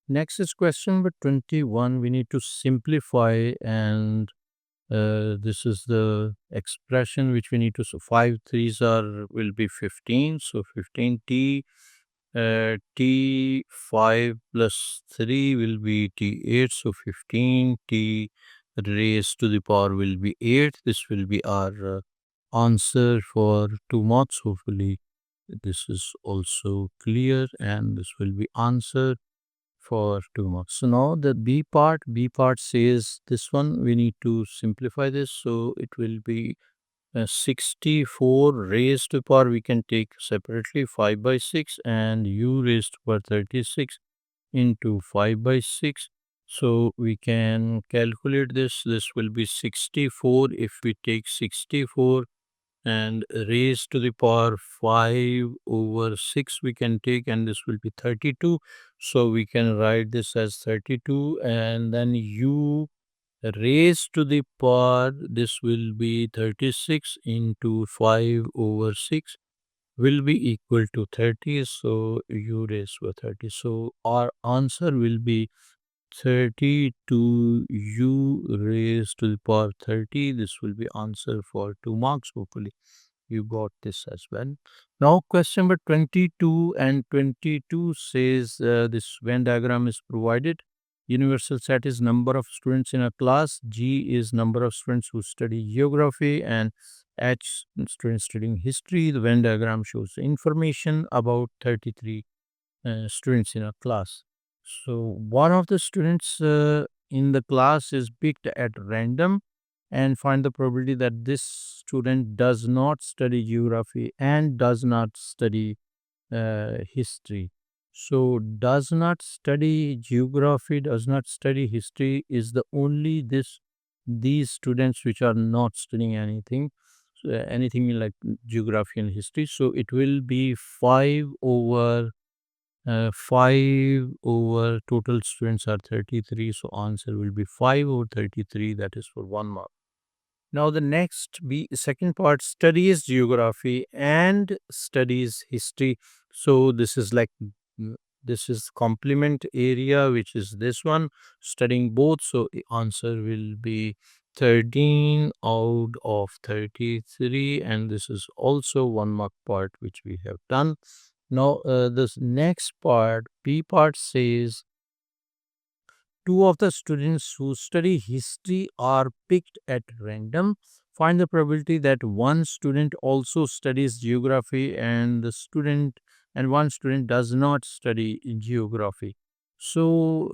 Next is question number 21. We need to simplify, and this is the expression which we need to. So 5 threes will be 15. So 15t, t5 plus 3 will be t8. So 15t raised to the power will be 8. This will be our answer for 2 marks. Hopefully, this is also clear, and this will be answer for 2 marks. So now the B part says this one, we need to simplify this. So it will be 64 raised to power, we can take separately 5 by 6, and u raised to power 36 into 5 by 6. So we can calculate this. This will be 64 if we take 64 and raised to the power 5 over 6 we can take, and this will be 32. So we can write this as 32, and then u raised to the power, this will be 36 into 5 over 6 will be equal to 30. So u raised to 30. So our answer will be 32 u raised to the power 30. This will be answer for 2 marks. Hopefully you got this as well. Now question number 22 and 22 says this Venn diagram is provided. Universal set is number of students in a class. G is number of students who study geography, and H students studying history. The Venn diagram shows information about 33 students in a class. So one of the students in the class is picked at random, and find the probability that this student does not study geography and does not study history. So does not study geography, does not study history is the only these students which are not studying anything, anything like geography and history. So it will be 5 over total students are 33. So answer will be 5 over 33. That is for 1 mark. Now the second part studies geography and studies history. So this is like this is complement area, which is this one, studying both. So the answer will be 13 out of 33, and this is also 1 mark part which we have done. Now this next part, B part, says two of the students who study history are picked at random. Find the probability that one student also studies geography, and one student does not study geography. So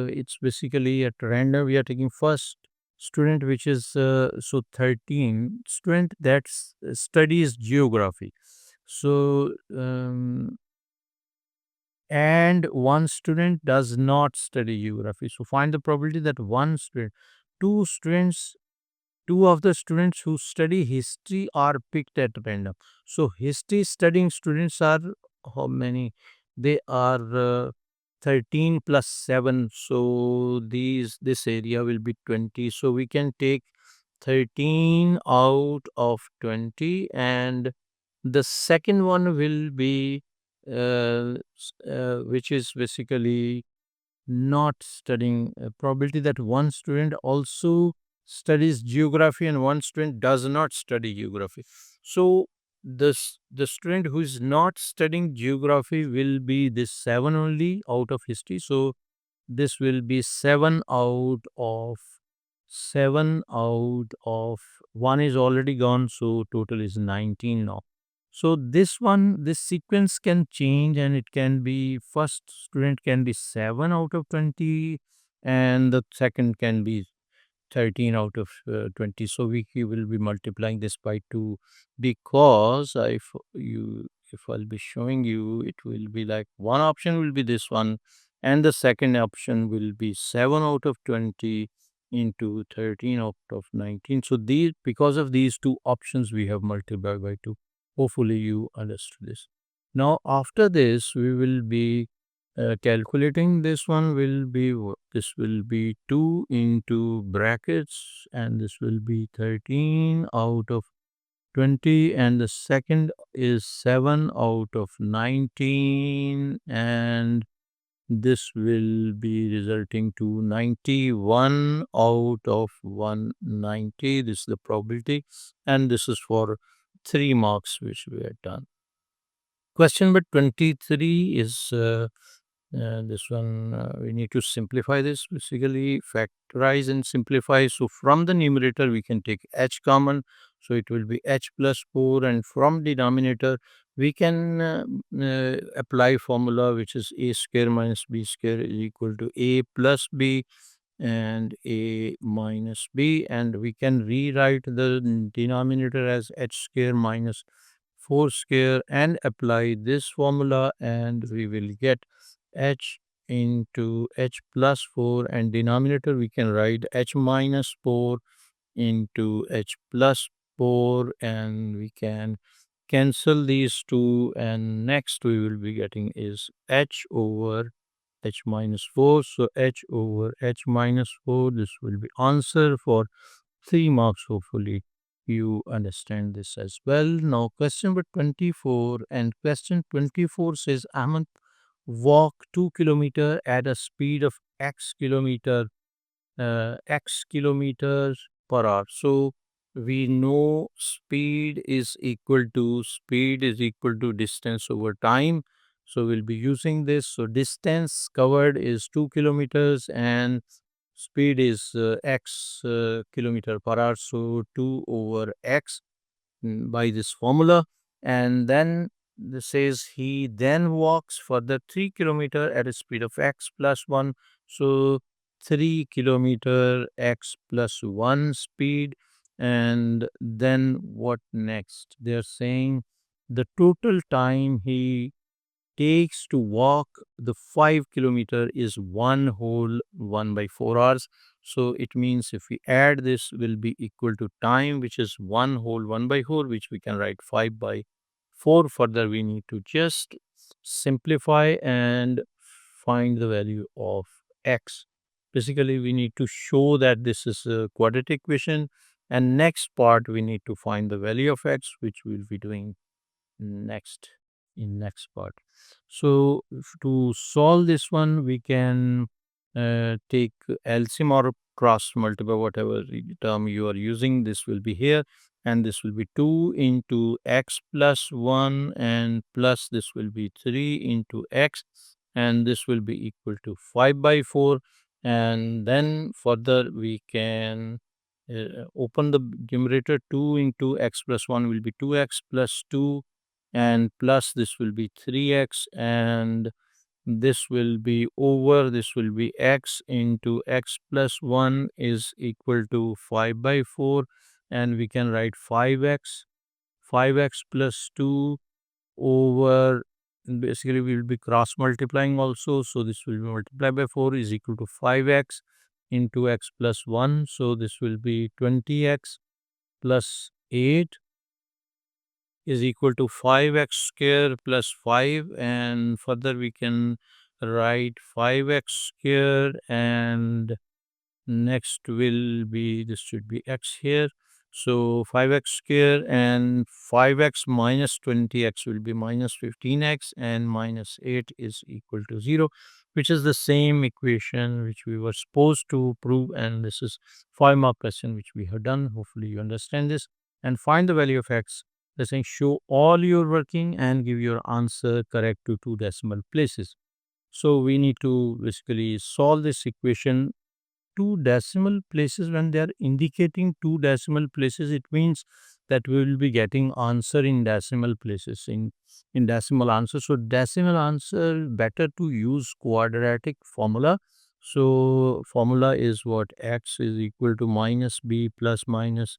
it's basically at random. We are taking first student, which is so 13 student that studies geography. So and one student does not study geography. So find the probability that two students, two of the students who study history are picked at random. So history studying students are how many? They are 13 plus 7. So this area will be 20. So we can take 13 out of 20, and the second one will be which is basically not studying, probability that one student also studies geography and one student does not study geography. So the student who is not studying geography will be this 7 only out of history. So this will be 7 out of 1 is already gone, so total is 19 now. So this sequence can change, and it can be first student can be 7 out of 20, and the second can be 13 out of 20. So we will be multiplying this by 2, because if I'll be showing you, it will be like one option will be this one, and the second option will be 7 out of 20 into 13 out of 19. So these, because of these two options, we have multiplied by 2. Hopefully you understood this. Now after this, we will be calculating. This one will be this will be 2 into brackets, and this will be 13 out of 20, and the second is 7 out of 19, and This will be resulting to 91 out of 190. This is the probability, and this is for 3 marks which we had done. Question number 23 is this one. We need to simplify this, basically factorize and simplify. So from the numerator we can take h common, so it will be h plus 4, and from denominator we can apply formula which is a square minus b square is equal to a plus b and a minus b, and we can rewrite the denominator as h square minus 4 square and apply this formula, and we will get h into h plus 4, and denominator we can write h minus 4 into h plus 4, and we can cancel these two, and next we will be getting is h over h minus 4. So h over h minus 4, this will be answer for 3 marks. Hopefully you understand this as well. Now question number 24, and question 24 says Ahmed walk 2 kilometer at a speed of x kilometers per hour. So we know speed is equal to distance over time. So we'll be using this. So distance covered is 2 kilometers and speed is x kilometer per hour. So 2 over x by this formula. And then this says he then walks for the 3 kilometer at a speed of x plus 1. So 3 kilometer x plus 1 speed. And then what next? They're saying the total time he takes to walk the 5 kilometer is one whole 1 by 4 hours. So it means if we add this will be equal to time, which is one whole 1 by 4, which we can write 5 by 4. Further, we need to just simplify and find the value of x. Basically, we need to show that this is a quadratic equation. And next part, we need to find the value of x, which we'll be doing next in next part. So to solve this one we can take LCM or cross multiply, whatever term you are using. This will be here, and this will be 2 into x plus 1, and plus this will be 3 into x, and this will be equal to 5 by 4. And then further we can open the numerator. 2 into x plus 1 will be 2x plus 2, and plus this will be 3x, and this will be over, this will be x into x plus 1 is equal to 5 by 4, and we can write 5x plus 2 over, basically we will be cross multiplying also, so this will be multiplied by 4 is equal to 5x into x plus 1. So this will be 20x plus 8 is equal to 5x square plus 5, and further we can write 5x square, and next will be, this should be x here. So 5x square and 5x minus 20x will be minus 15x, and minus 8 is equal to 0, which is the same equation which we were supposed to prove, and this is 5 mark question which we have done. Hopefully you understand this. And find the value of x. They're saying show all your working and give your answer correct to 2 decimal places. So we need to basically solve this equation 2 decimal places. When they are indicating 2 decimal places, it means that we will be getting answer in decimal places, in decimal answer. So decimal answer, better to use quadratic formula. So formula is what? X is equal to minus b plus minus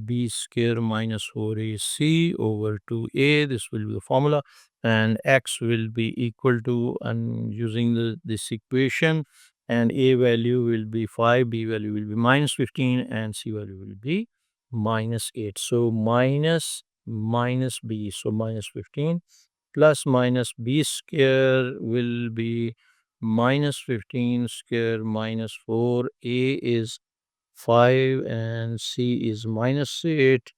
b square minus 4ac over 2a. This will be the formula, and x will be equal to, and using this equation, and a value will be 5, b value will be minus 15, and c value will be minus 8. So minus b, so minus 15 plus minus b square will be minus 15 square minus 4. A is 5 and C is minus 8,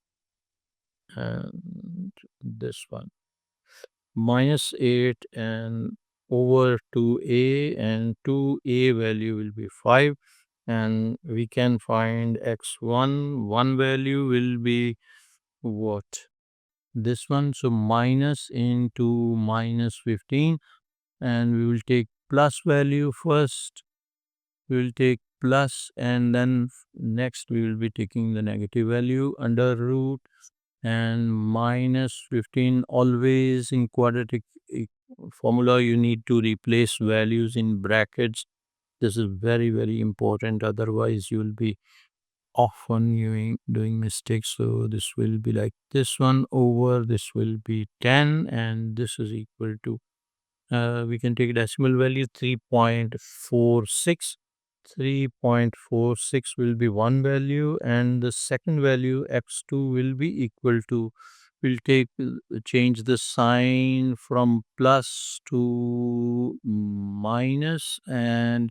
and this one minus 8 and over 2a, and 2a value will be 5, and we can find x1, one value will be what? This one. So minus into minus 15, and we will take plus value first. We will take plus, and then next we will be taking the negative value under root, and minus 15. Always in quadratic formula you need to replace values in brackets. This is very, very important, otherwise you will be often doing mistakes. So this will be like this one over, this will be 10, and this is equal to we can take decimal value 3.46. 3.46 will be one value, and the second value x2 will be equal to, we'll take change the sign from plus to minus, and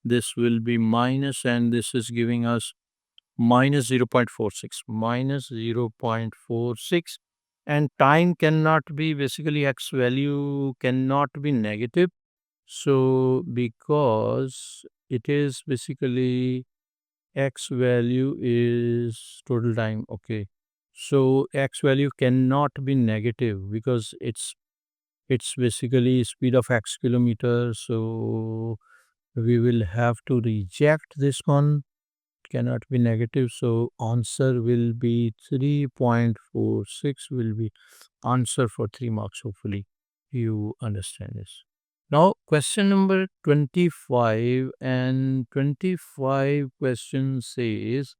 this will be minus, and this is giving us minus 0.46, minus 0.46. And time cannot be, basically x value cannot be negative. So because it is basically x value is total time, okay, so x value cannot be negative because it's basically speed of x kilometers. So we will have to reject this one, cannot be negative. So answer will be 3.46 will be answer for 3 marks. Hopefully you understand this. Now question number 25, and 25 question says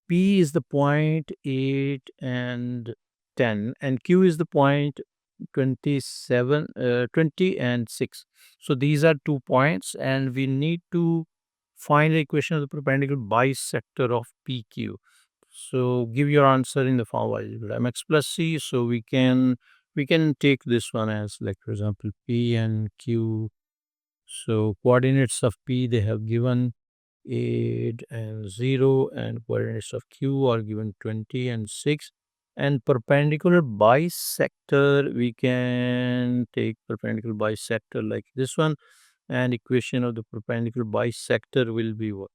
P is the point 8 and 10, and Q is the point 27, 20 and 6. So these are 2 points, and we need to find the equation of the perpendicular bisector of PQ. So give your answer in the form of mx plus c. So we can take this one as, like, for example, P and Q. So coordinates of P they have given 8 and 0, and coordinates of Q are given 20 and 6. And perpendicular bisector, we can take perpendicular bisector like this one, and equation of the perpendicular bisector will be what?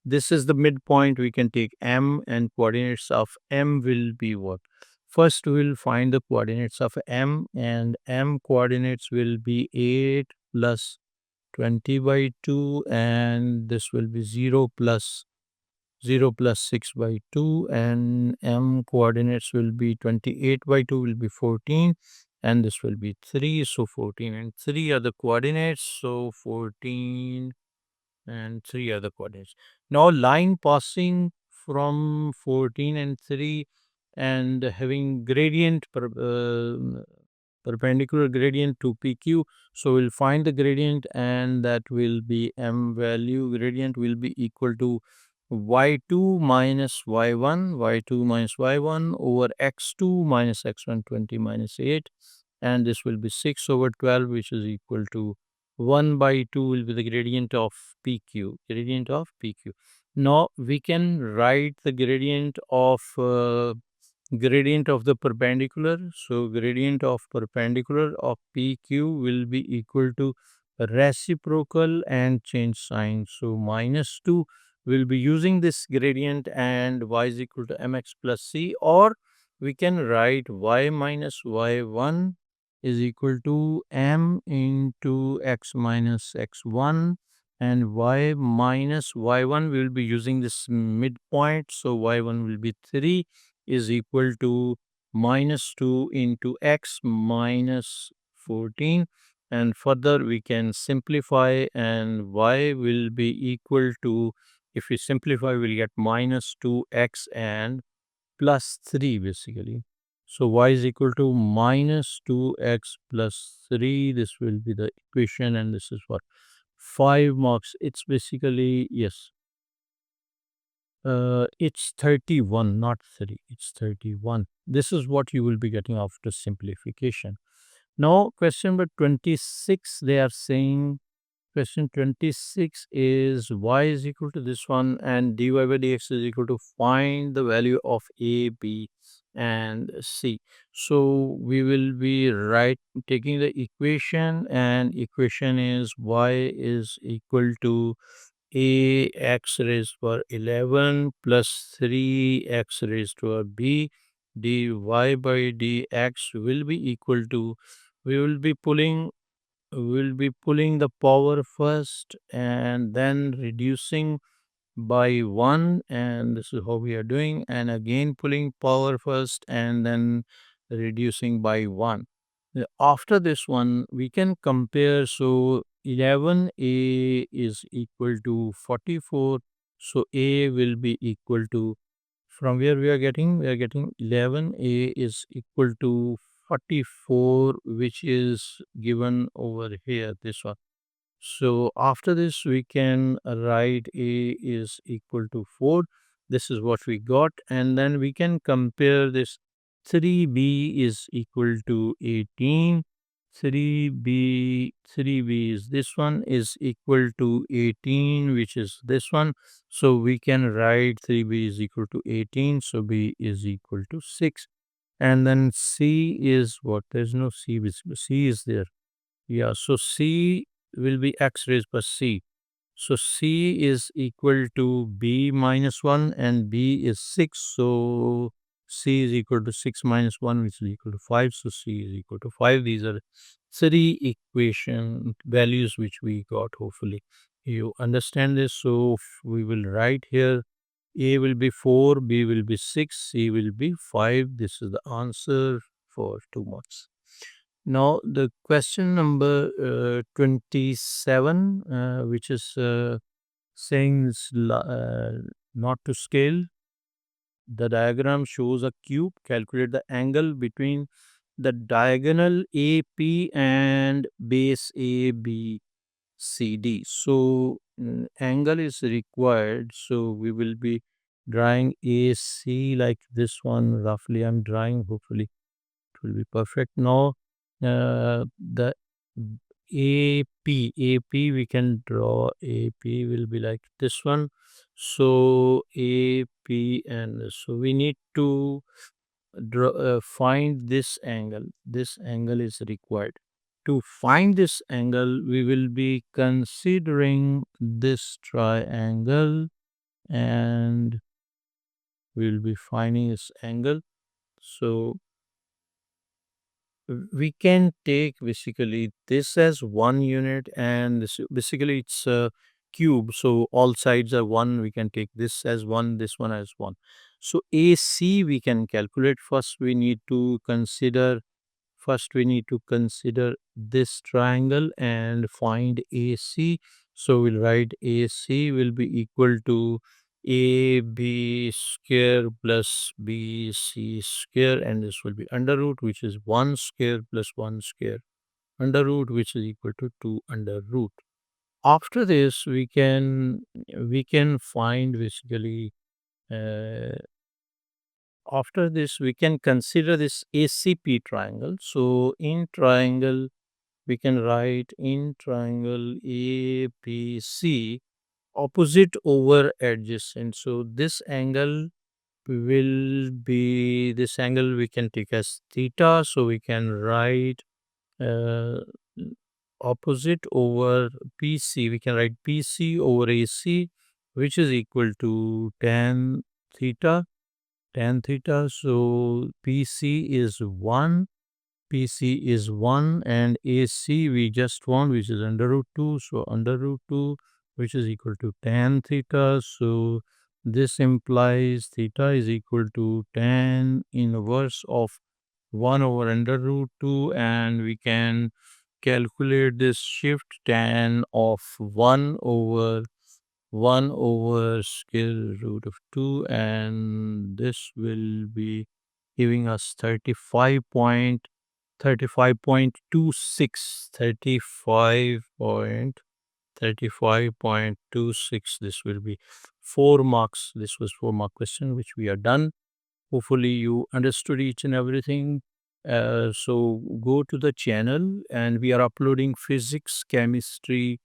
This is the midpoint. We can take M, and coordinates of M will be what? First, we will find the coordinates of M, and M coordinates will be 8 plus 20 by 2, and this will be 0 plus 6 by 2, and M coordinates will be 28 by 2 will be 14, and this will be 3. So 14 and 3 are the coordinates. So 14 and 3 are the coordinates. Now line passing from 14 and 3 and having perpendicular gradient to PQ. So we'll find the gradient, and that will be M value gradient will be equal to y2 minus y1 over x2 minus x1 20 minus 8, and this will be 6 over 12, which is equal to 1 by 2 will be the gradient of PQ. Now we can write the gradient of the perpendicular. So gradient of perpendicular of PQ will be equal to reciprocal and change sign. So minus 2 will be using this gradient, and y is equal to mx plus c, or we can write y minus y1 is equal to m into x minus x1, and y minus y1 will be using this midpoint. So y1 will be 3 is equal to minus 2 into x minus 14, and further we can simplify, and y will be equal to, if we simplify, we'll get minus 2x and plus 3 basically. So y is equal to minus 2x plus 3. This will be the equation, and this is what? 5 marks. It's basically, yes. It's 31, not 3. It's 31. This is what you will be getting after simplification. Now, question number 26, they are saying, question 26 is y is equal to this one, and dy by dx is equal to find the value of a, b, and C. So we will be taking the equation, and equation is y is equal to a x raised to power 11 plus 3x raised to power b dy by dx will be equal to, we will be pulling the power first and then reducing by 1, and this is how we are doing, and again pulling power first and then reducing by 1. After this one we can compare. So 11a is equal to 44, so a will be equal to, from where we are getting 11a is equal to 44, which is given over here, this one. So after this, we can write a is equal to 4. This is what we got. And then we can compare this. 3b is equal to 18. 3b is this one, is equal to 18, which is this one. So we can write 3b is equal to 18. So b is equal to 6. And then c is what? There's no c. C is there. Yeah, so C will be x raised plus C. So C is equal to B minus 1 and B is 6. So C is equal to 6 minus 1, which is equal to 5. So C is equal to 5. These are three equation values which we got. Hopefully you understand this. So we will write here A will be 4, B will be 6, C will be 5. This is the answer for 2 marks. Now, the question number 27, which is saying not to scale. The diagram shows a cube. Calculate the angle between the diagonal AP and base ABCD. So, angle is required. So, we will be drawing AC like this one. Roughly, I'm drawing. Hopefully, it will be perfect. Now, the AP we can draw. AP will be like this one. So AP, and so we need to find this angle. This angle is required. To find this angle, we will be considering this triangle, and we will be finding this angle. So we can take basically this as 1 unit, and this basically it's a cube, so all sides are 1. We can take this as 1, this one as 1. So AC we can calculate. First we need to consider this triangle and find AC. So we'll write AC will be equal to AB square plus BC square, and this will be under root, which is 1 square plus 1 square under root, which is equal to 2 under root. After this, we can find basically, uh, after this we can consider this ACP triangle. So in triangle we can write, in triangle ABC, opposite over adjacent. So this angle we can take as theta. So we can write uh, opposite over PC. We can write PC over AC, which is equal to theta. Tan theta. So PC is 1, and AC we just found, which is under root 2. So under root 2, which is equal to tan theta. So this implies theta is equal to tan inverse of 1 over under root 2, and we can calculate this shift tan of 1 over square root of 2, and this will be giving us 35.26. 35.26. This will be 4 marks. This was 4-mark question which we are done. Hopefully you understood each and everything. So go to the channel, and we are uploading physics, chemistry,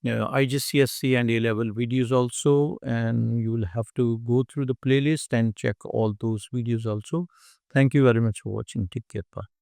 IGCSE and A-level videos also, and you will have to go through the playlist and check all those videos also. Thank you very much for watching. Take care. Bye.